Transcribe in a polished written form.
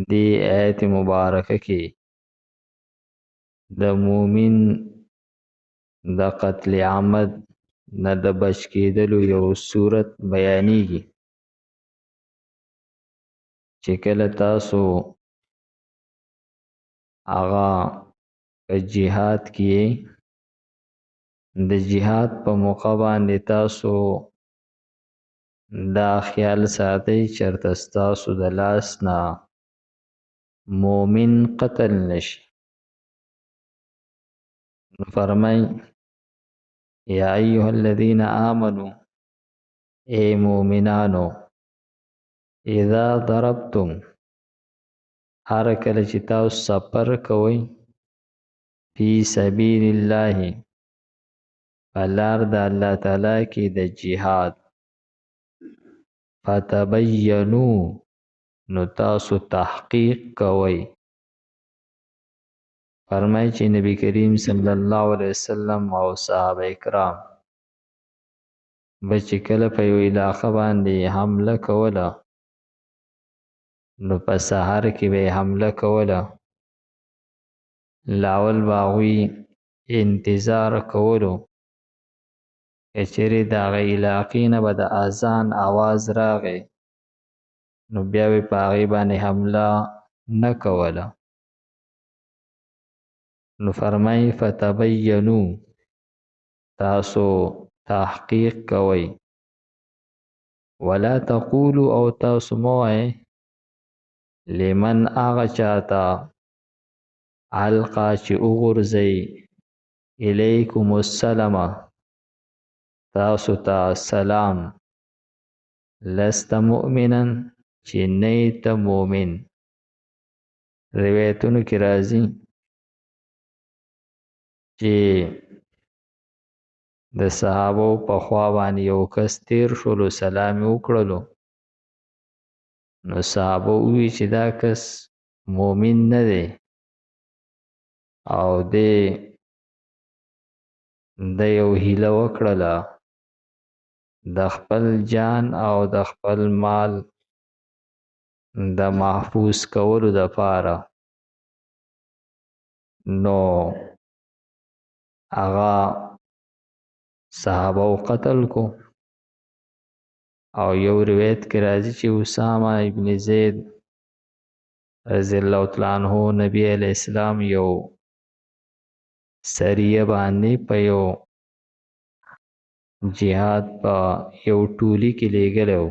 دی آیت مبارکه کې د مومن د قتل عامد نه د بچ کېدلو یو صورت بیانېږي چې کله تاسو هغه په جهاد کې د جهاد په موقع باندې تاسو دا خیال ساتئ چېرته ستاسو د لاس نه مومن قتل نشي. فرمای یا ایها الذین آمنو اے مومنانو اذا ضربتم هر کله چې تاسو سفر کوئ فی سبیل الله فلار د الله تعالی کې د جهاد فتبینو نو تاسو تحقیق کوئ. فرمای چې نبی کریم صلی الله علیه وسلم او صحابه کرام بچ کله په یو علاقه باندې حمله کوله نو په سحر کې به حمله کوله لاول باغوی انتظار کولو کچری دا غی علاقې نه به د اذان आवाज راغی نو بیا به په هغې باندې حمله نه کوله. نو فرمای فتبینو تاسو تحقیق کوئ ولا تقولوا او تاسو موئ لمن آغا چاہتا علقا چی اغرزی الیکم السلام تاسو تا سلام لست مؤمنا چی نیت مومن. روایتونو کی رازی چی د صحابو په خوا باندې یو کس تیر شولو سلام وکړلو نو صحابه وی چې دا کس مومن نه دی او د یو هیله وکړله د خپل جان او د خپل مال د محفوظ کولو دپاره نو هغه صحابه قتل کو. او یو روایت کې راځي چې اسامه ابن زید رضی الله تعالی عنہ نبی علیہ السلام یو سریه باندې په یو جهاد په یو ټولی کې لېږلی و